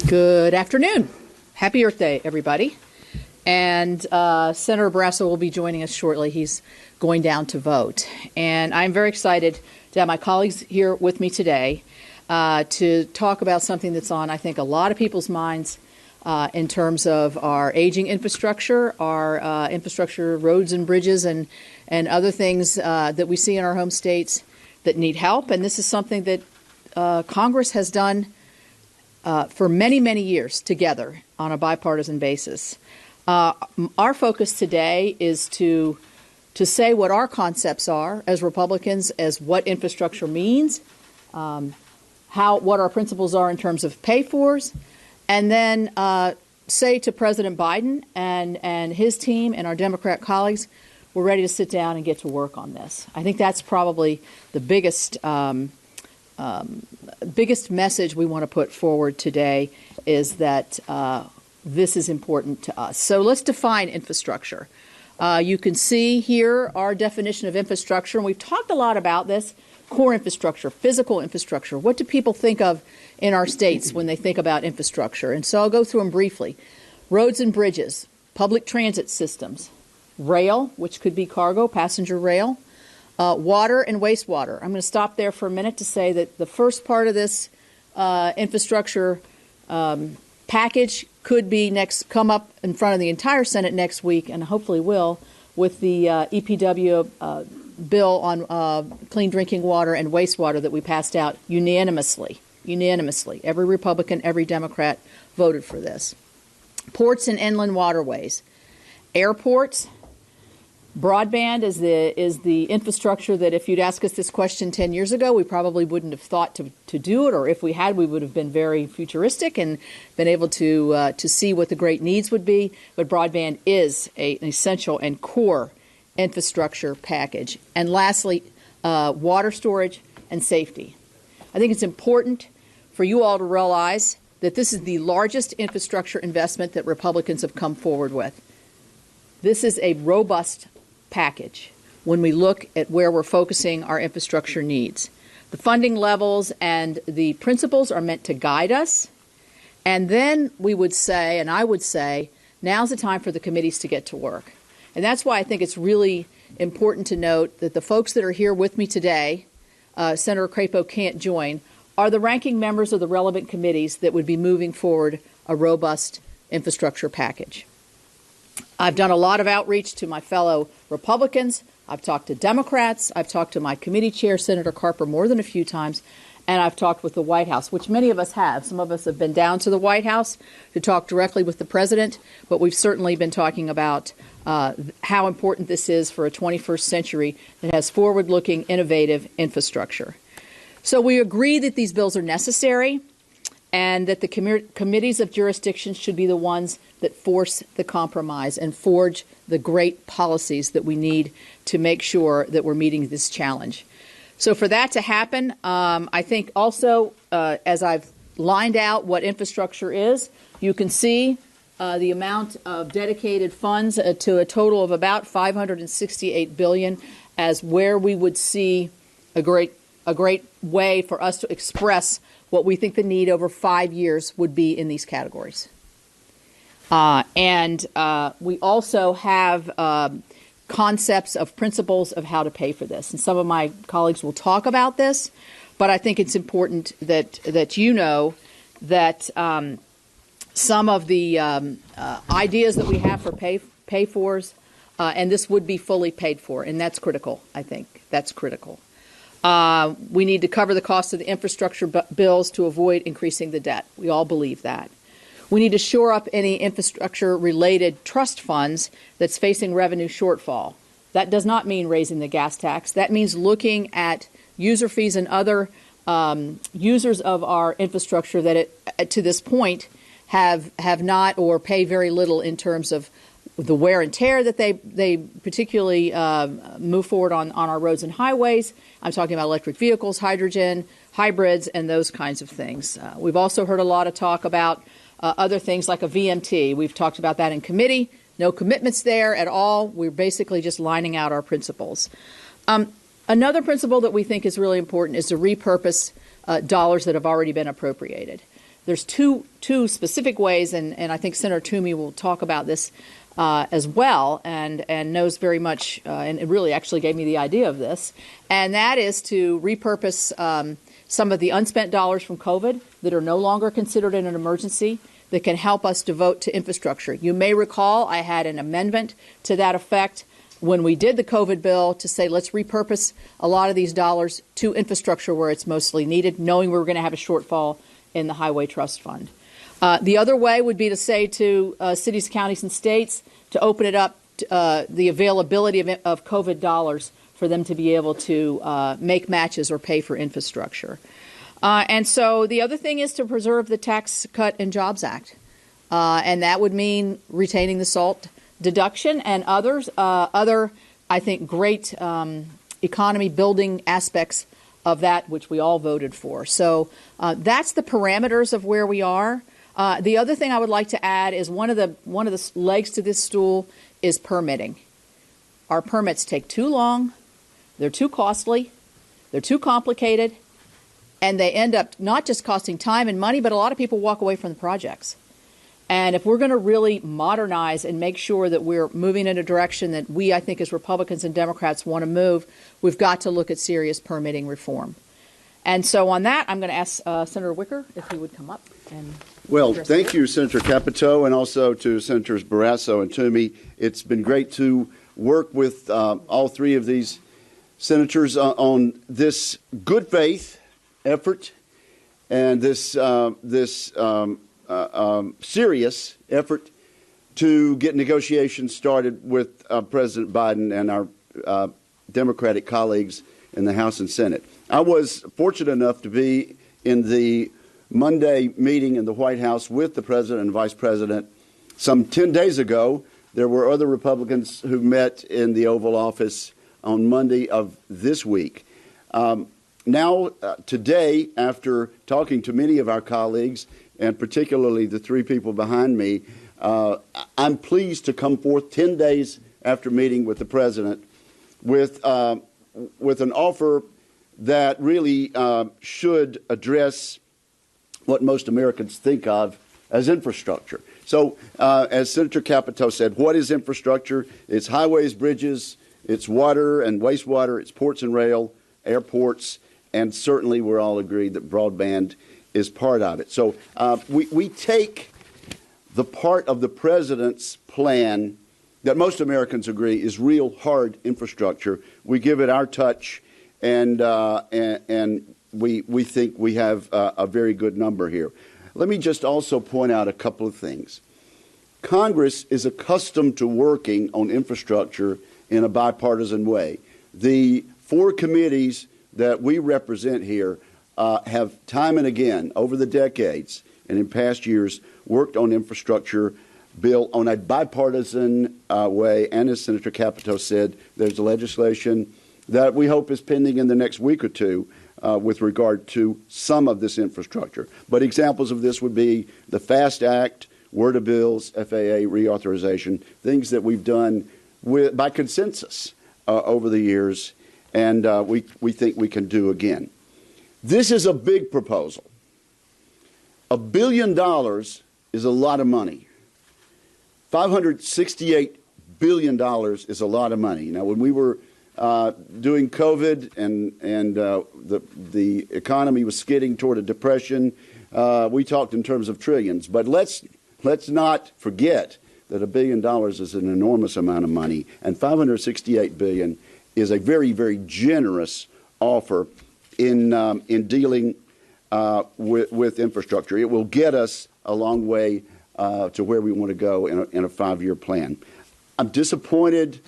Good afternoon. Happy Earth Day, everybody. And Senator Barrasso will be joining us shortly. He's going down to vote. And I'm very excited to have my colleagues here with me today to talk about something that's on, I think, a lot of people's minds in terms of our aging infrastructure, our infrastructure, roads and bridges, and other things that we see in our home states that need help. And this is something that Congress has done for many, many years together on a bipartisan basis. Our focus today is to say what our concepts are as Republicans, as what infrastructure means, what our principles are in terms of pay-fors, and then say to President Biden and his team and our Democrat colleagues, we're ready to sit down and get to work on this. I think that's probably the biggest message we want to put forward today is that this is important to us. So let's define infrastructure. You can see here our definition of infrastructure, and we've talked a lot about this. Core infrastructure, physical infrastructure. What do people think of in our states when they think about infrastructure? And so I'll go through them briefly. Roads and bridges, public transit systems, rail, which could be cargo, passenger rail, water and wastewater. I'm going to stop there for a minute to say that the first part of this infrastructure package could be come up in front of the entire Senate next week, and hopefully will, with the EPW bill on clean drinking water and wastewater that we passed out unanimously. Every Republican, every Democrat voted for this. Ports and inland waterways. Airports. Broadband is the infrastructure that if you'd asked us this question 10 years ago, we probably wouldn't have thought to do it, or if we had, we would have been very futuristic and been able to see what the great needs would be. But broadband is an essential and core infrastructure package. And lastly, water storage and safety. I think it's important for you all to realize that this is the largest infrastructure investment that Republicans have come forward with. This is a robust package when we look at where we're focusing our infrastructure needs. The funding levels and the principles are meant to guide us. And then we would say, and I would say, now's the time for the committees to get to work. And that's why I think it's really important to note that the folks that are here with me today, Senator Capito can't join, are the ranking members of the relevant committees that would be moving forward a robust infrastructure package. I've done a lot of outreach to my fellow Republicans. I've talked to Democrats. I've talked to my committee chair, Senator Carper, more than a few times. And I've talked with the White House, which many of us have. Some of us have been down to the White House to talk directly with the president. But we've certainly been talking about how important this is for a 21st century that has forward-looking, innovative infrastructure. So we agree that these bills are necessary and that the committees of jurisdiction should be the ones that force the compromise and forge the great policies that we need to make sure that we're meeting this challenge. So for that to happen, I think also, as I've lined out what infrastructure is, you can see the amount of dedicated funds to a total of about $568 billion as where we would see a great way for us to express what we think the need over 5 years would be in these categories. And we also have concepts of principles of how to pay for this. And some of my colleagues will talk about this, but I think it's important that you know that some of the ideas that we have for pay-fors, and this would be fully paid for, and that's critical, I think. That's critical. We need to cover the cost of the infrastructure bills to avoid increasing the debt. We all believe that. We need to shore up any infrastructure-related trust funds that's facing revenue shortfall. That does not mean raising the gas tax. That means looking at user fees and other users of our infrastructure that to this point have not or pay very little in terms of the wear and tear that they particularly move forward on our roads and highways. I'm talking about electric vehicles, hydrogen, hybrids, and those kinds of things. We've also heard a lot of talk about other things like a VMT. We've talked about that in committee. No commitments there at all. We're basically just lining out our principles. Another principle that we think is really important is to repurpose dollars that have already been appropriated. there's two specific ways, and I think Senator Toomey will talk about this as well, and knows very much, and it really actually gave me the idea of this, and that is to repurpose some of the unspent dollars from COVID that are no longer considered an emergency that can help us devote to infrastructure. You may recall I had an amendment to that effect when we did the COVID bill to say let's repurpose a lot of these dollars to infrastructure where it's mostly needed, knowing we were going to have a shortfall in the Highway Trust Fund. The other way would be to say to cities, counties, and states to open it up to, the availability of COVID dollars for them to be able to make matches or pay for infrastructure. And so the other thing is to preserve the Tax Cut and Jobs Act. And that would mean retaining the SALT deduction and other, I think, great economy building aspects of that which we all voted for. So that's the parameters of where we are. The other thing I would like to add is one of the legs to this stool is permitting. Our permits take too long, they're too costly, they're too complicated, and they end up not just costing time and money, but a lot of people walk away from the projects. And if we're going to really modernize and make sure that we're moving in a direction that we, I think, as Republicans and Democrats want to move, we've got to look at serious permitting reform. And so on that, I'm going to ask Senator Wicker if he would come up. Well, thank you, Senator Capito, and also to Senators Barrasso and Toomey. It's been great to work with all three of these senators on this good faith effort and this serious effort to get negotiations started with President Biden and our Democratic colleagues in the House and Senate. I was fortunate enough to be in the Monday meeting in the White House with the President and Vice President. Some 10 days ago, there were other Republicans who met in the Oval Office on Monday of this week. Now, today, after talking to many of our colleagues, and particularly the three people behind me, I'm pleased to come forth 10 days after meeting with the President with an offer that really should address what most Americans think of as infrastructure. So, as Senator Capito said, what is infrastructure? It's highways, bridges, it's water and wastewater, it's ports and rail, airports, and certainly we're all agreed that broadband is part of it. So we take the part of the President's plan that most Americans agree is real hard infrastructure. We give it our touch, and we think we have a very good number here. Let me just also point out a couple of things. Congress is accustomed to working on infrastructure in a bipartisan way. The four committees that we represent here have time and again over the decades and in past years worked on infrastructure bill on a bipartisan way. And as Senator Capito said, there's legislation that we hope is pending in the next week or two with regard to some of this infrastructure. But examples of this would be the FAST Act, WRDA bills, FAA reauthorization, things that we've done by consensus over the years, and we think we can do again. This is a big proposal. $1 billion is a lot of money. $568 billion is a lot of money. Now, when we were doing COVID and the economy was skidding toward a depression, we talked in terms of trillions. But let's not forget that $1 billion is an enormous amount of money, and $568 billion is a very, very generous offer in dealing with infrastructure. It will get us a long way to where we want to go in a 5-year plan. I'm disappointed,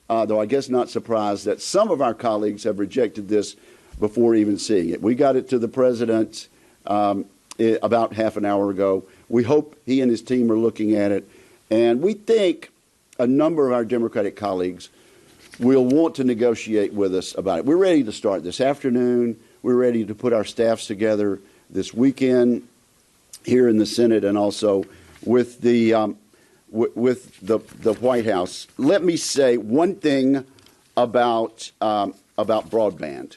though I guess not surprised, that some of our colleagues have rejected this before even seeing it. We got it to the President about half an hour ago. We hope he and his team are looking at it, and we think a number of our Democratic colleagues will want to negotiate with us about it. We're ready to start this afternoon. We're ready to put our staffs together this weekend here in the Senate and also with the White House. Let me say one thing about broadband.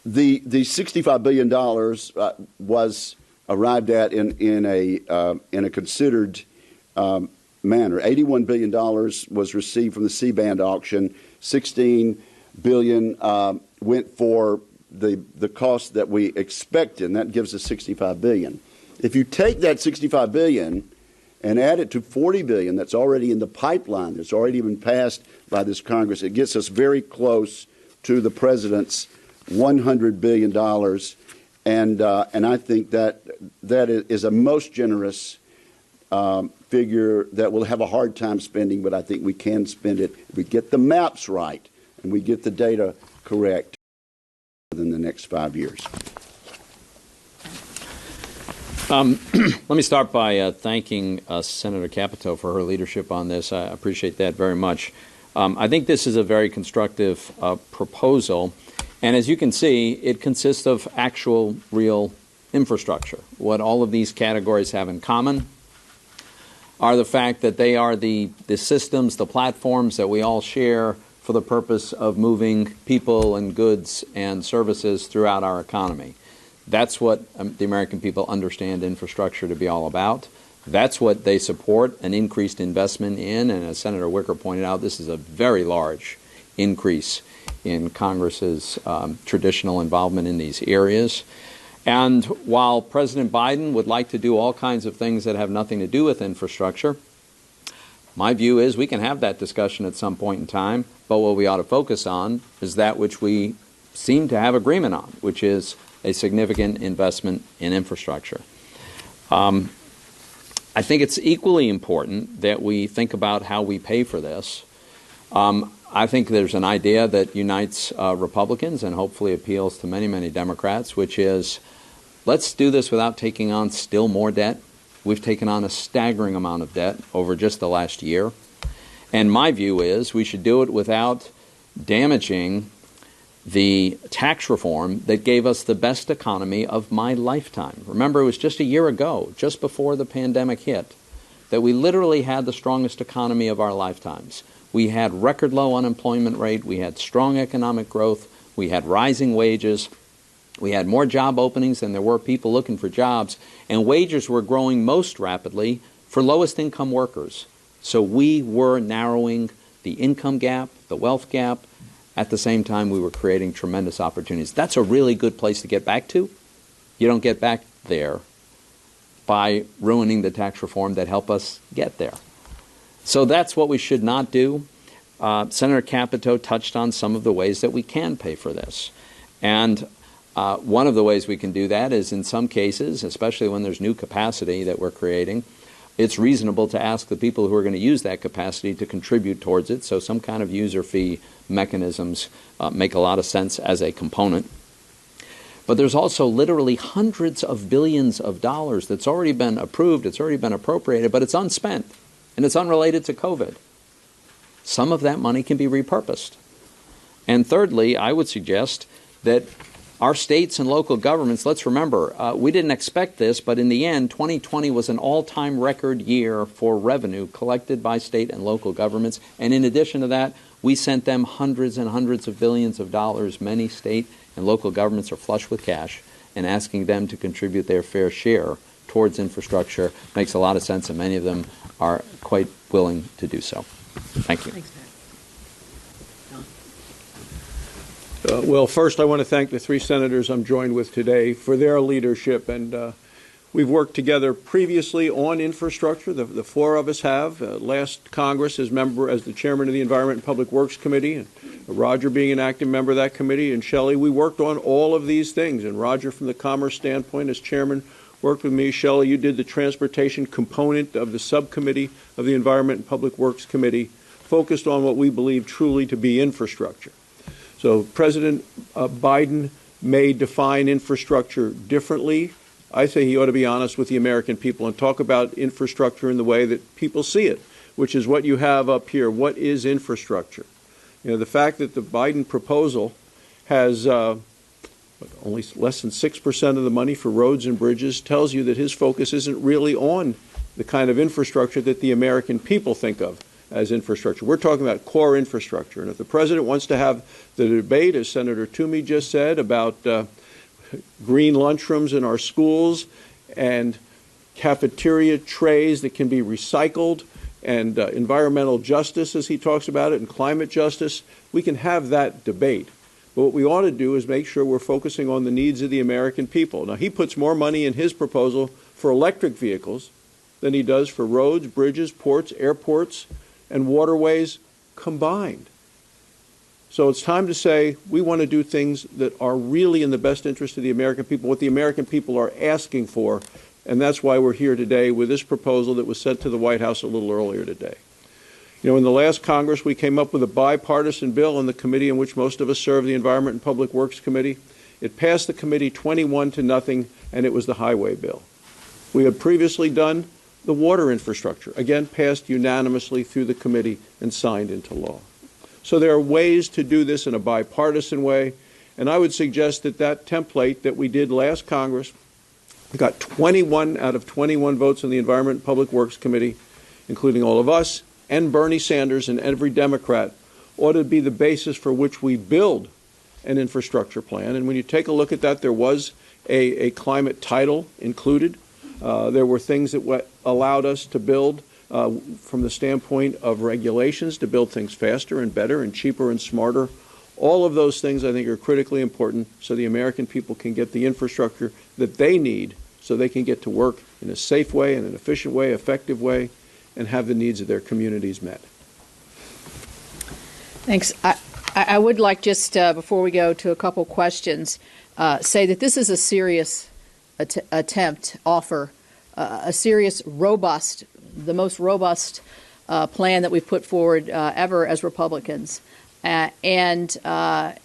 the $65 billion was arrived at in a considered manner. $81 billion was received from the C-band auction. $16 billion went for the cost that we expected, and that gives us $65 billion. If you take that $65 billion and add it to $40 billion that's already in the pipeline, that's already been passed by this Congress, it gets us very close to the president's $100 billion. And I think that is a most generous figure that we'll have a hard time spending, but I think we can spend it if we get the maps right and we get the data correct within the next 5 years. Let me start by thanking Senator Capito for her leadership on this. I appreciate that very much. I think this is a very constructive proposal. And as you can see, it consists of actual, real infrastructure. What all of these categories have in common are the fact that they are the systems, the platforms that we all share for the purpose of moving people and goods and services throughout our economy. That's what the American people understand infrastructure to be all about. That's what they support an increased investment in. And as Senator Wicker pointed out, this is a very large increase in Congress's traditional involvement in these areas. And while President Biden would like to do all kinds of things that have nothing to do with infrastructure, my view is we can have that discussion at some point in time, but what we ought to focus on is that which we seem to have agreement on, which is a significant investment in infrastructure. I think it's equally important that we think about how we pay for this. I think there's an idea that unites Republicans and hopefully appeals to many, many Democrats, which is let's do this without taking on still more debt. We've taken on a staggering amount of debt over just the last year. And my view is we should do it without damaging the tax reform that gave us the best economy of my lifetime. Remember, it was just a year ago, just before the pandemic hit, that we literally had the strongest economy of our lifetimes. We had record low unemployment rate, we had strong economic growth, we had rising wages, we had more job openings than there were people looking for jobs, and wages were growing most rapidly for lowest income workers. So we were narrowing the income gap, the wealth gap. At the same time, we were creating tremendous opportunities. That's a really good place to get back to. You don't get back there by ruining the tax reform that helped us get there. So that's what we should not do. Senator Capito touched on some of the ways that we can pay for this. And one of the ways we can do that is in some cases, especially when there's new capacity that we're creating, it's reasonable to ask the people who are going to use that capacity to contribute towards it. So some kind of user fee mechanisms make a lot of sense as a component. But there's also literally hundreds of billions of dollars that's already been approved, it's already been appropriated, but it's unspent, and it's unrelated to COVID. Some of that money can be repurposed. And thirdly, I would suggest that our states and local governments, let's remember, we didn't expect this, but in the end, 2020 was an all-time record year for revenue collected by state and local governments. And in addition to that, we sent them hundreds and hundreds of billions of dollars. Many state and local governments are flush with cash, and asking them to contribute their fair share towards infrastructure makes a lot of sense, and many of them are quite willing to do so. Thank you. Thanks, Pat. Well, first I want to thank the three senators I'm joined with today for their leadership. And we've worked together previously on infrastructure. The four of us have. Last Congress as the chairman of the Environment and Public Works Committee, and Roger being an active member of that committee, and Shelley, we worked on all of these things. And Roger, from the commerce standpoint, as chairman, worked with me. Shelley, you did the transportation component of the subcommittee of the Environment and Public Works Committee, focused on what we believe truly to be infrastructure. So President Biden may define infrastructure differently. I say he ought to be honest with the American people and talk about infrastructure in the way that people see it, which is what you have up here. What is infrastructure? You know, the fact that the Biden proposal has only less than 6% of the money for roads and bridges tells you that his focus isn't really on the kind of infrastructure that the American people think of as infrastructure. We're talking about core infrastructure. And if the president wants to have the debate, as Senator Toomey just said, about green lunchrooms in our schools and cafeteria trays that can be recycled and environmental justice, as he talks about it, and climate justice, we can have that debate. But what we ought to do is make sure we're focusing on the needs of the American people. Now, he puts more money in his proposal for electric vehicles than he does for roads, bridges, ports, airports, and waterways combined. So it's time to say we want to do things that are really in the best interest of the American people, what the American people are asking for, and that's why we're here today with this proposal that was sent to the White House a little earlier today. You know, in the last Congress, we came up with a bipartisan bill in the committee in which most of us serve, the Environment and Public Works Committee. It passed the committee 21-0, and it was the highway bill. We had previously done the water infrastructure, again passed unanimously through the committee and signed into law. So there are ways to do this in a bipartisan way, and I would suggest that that template that we did last Congress, we got 21 out of 21 votes in the Environment and Public Works Committee, including all of us, and Bernie Sanders and every Democrat, ought to be the basis for which we build an infrastructure plan. And when you take a look at that, there was a climate title included. There were things that allowed us to build from the standpoint of regulations to build things faster and better and cheaper and smarter. All of those things I think are critically important so the American people can get the infrastructure that they need so they can get to work in a safe way, in an efficient way, effective way, and have the needs of their communities met. Thanks. I would like just, before we go to a couple questions, say that this is a serious offer, a serious, robust, the most robust plan that we've put forward ever as Republicans. And I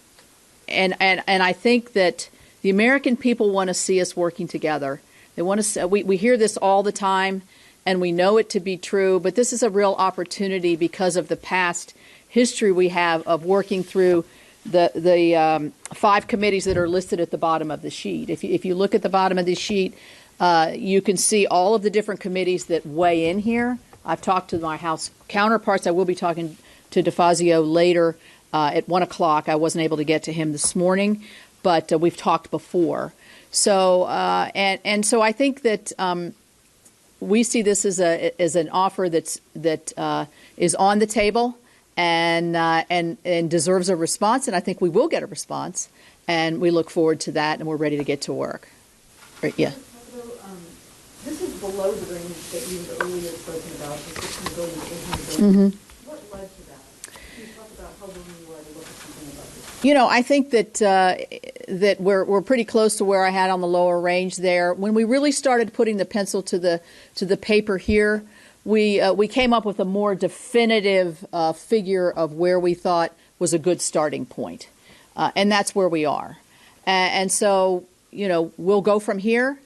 think that the American people want to see us working together. They want to. We hear this all the time, and we know it to be true. But this is a real opportunity because of the past history we have of working through the 5 committees that are listed at the bottom of the sheet. If you look at the bottom of the sheet, you can see all of the different committees that weigh in here. I've talked to my House counterparts. I will be talking to DeFazio later at 1 o'clock. I wasn't able to get to him this morning, but we've talked before. So so I think that we see this as an offer that is on the table and deserves a response, and I think we will get a response, and we look forward to that, and we're ready to get to work. Right, yeah. This is below the range that you had earlier spoken about, the $16 billion, $18 billion. Mm-hmm. What led to that? Can you talk about how willing you are to look at something about this? You know, I think that we're pretty close to where I had on the lower range there. When we really started putting the pencil to the paper here, we came up with a more definitive figure of where we thought was a good starting point, and that's where we are. And so, you know, we'll go from here.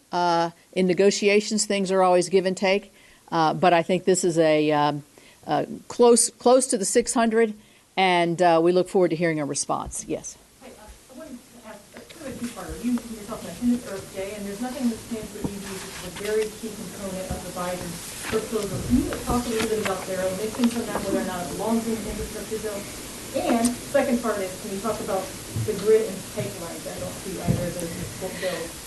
In negotiations, things are always give and take, but I think this is a close to the 600, and we look forward to hearing a response. Yes. I wanted to ask kind of a two-parter. You're talking about Independence Earth Day, and there's nothing that stands for EVs, which is a very key component of the Biden proposal. Can you talk a little bit about their omissions from that, whether or not it belongs in the infrastructure bill? And second part is, can you talk about the grid and pipelines? I don't see either of those bills.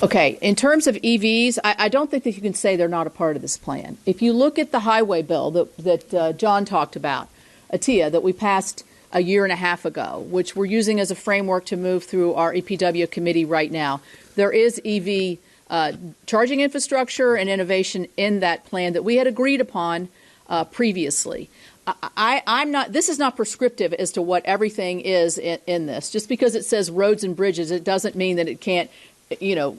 Okay, in terms of EVs, I don't think that you can say they're not a part of this plan. If you look at the highway bill that John talked about, ATIA, that we passed a year and a half ago, which we're using as a framework to move through our EPW committee right now, there is EV charging infrastructure and innovation in that plan that we had agreed upon previously. I'm not. This is not prescriptive as to what everything is in this. Just because it says roads and bridges, it doesn't mean that it can't. You know,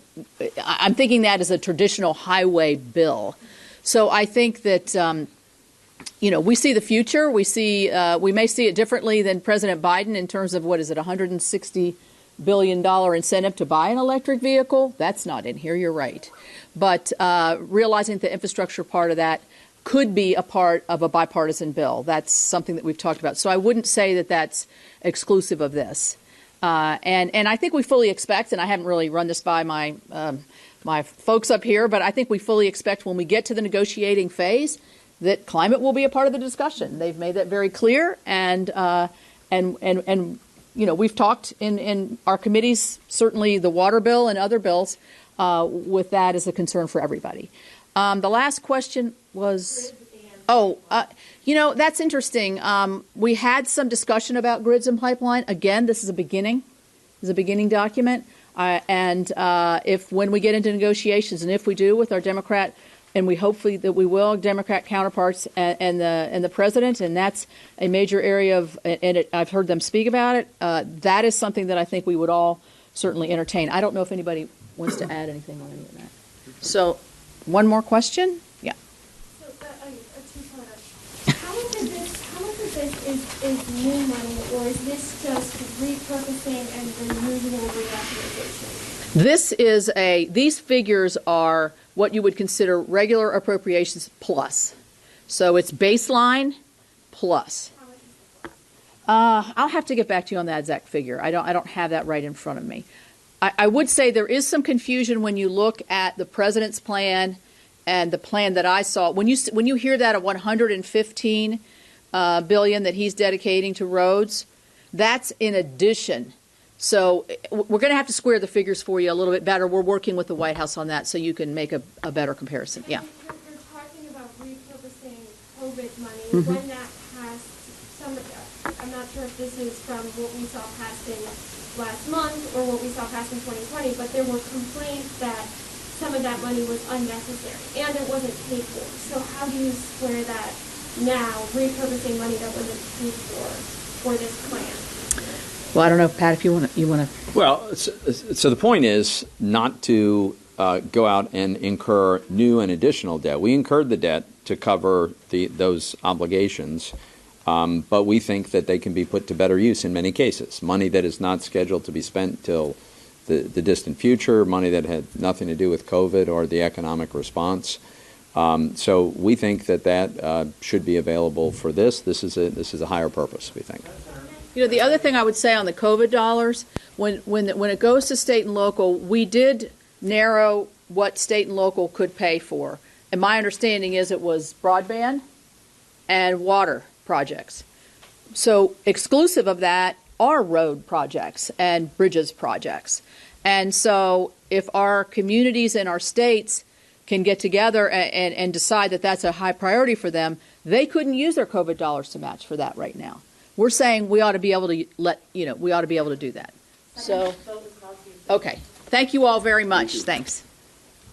I'm thinking that as a traditional highway bill. So I think that you know, we see the future. We may see it differently than President Biden in terms of what is it, $160 billion incentive to buy an electric vehicle. That's not in here. You're right, but realizing the infrastructure part of that could be a part of a bipartisan bill. That's something that we've talked about. So I wouldn't say that that's exclusive of this. And I think we fully expect, and I haven't really run this by my folks up here, but I think we fully expect when we get to the negotiating phase that climate will be a part of the discussion. They've made that very clear, and we've talked in our committees, certainly the water bill and other bills, with that as a concern for everybody. The last question was, that's interesting. We had some discussion about grids and pipeline. Again, this is a beginning. This is a beginning document. And if when we get into negotiations, and if we do with our Democrat, and we hopefully that we will, Democrat counterparts and the president, and that's a major area of, and I've heard them speak about it. That is something that I think we would all certainly entertain. I don't know if anybody wants to add anything on any of that. So, one more question? Yeah. So, a two-parter. How much of this is new money, or is this just repurposing and the usual reauthorization? These figures are what you would consider regular appropriations plus. So it's baseline plus. How much is the plus? I'll have to get back to you on that exact figure. I don't have that right in front of me. I would say there is some confusion when you look at the president's plan and the plan that I saw. When you hear that of $115 billion that he's dedicating to roads, that's in addition. So we're going to have to square the figures for you a little bit better. We're working with the White House on that so you can make a better comparison. Yeah. You're talking about repurposing COVID money. Mm-hmm. When that passed, I'm not sure if this is from what we saw passing last month or what we saw passed in 2020, but there were complaints that some of that money was unnecessary and it wasn't paid for. So how do you square that now, repurposing money that wasn't paid for this plan? Well, I don't know, Pat, if you want to. Well, so the point is not to go out and incur new and additional debt. We incurred the debt to cover those obligations, but we think that they can be put to better use in many cases. Money that is not scheduled to be spent till the distant future, money that had nothing to do with COVID or the economic response. So we think that should be available for this. This is a higher purpose, we think. The other thing I would say on the COVID dollars, when it goes to state and local, we did narrow what state and local could pay for. And my understanding is it was broadband and water projects. So exclusive of that are road projects and bridges projects. And so if our communities and our states can get together and decide that that's a high priority for them, they couldn't use their COVID dollars to match for that right now. We're saying we ought to be able to we ought to be able to do that. So, okay. Thank you all very much. Thanks.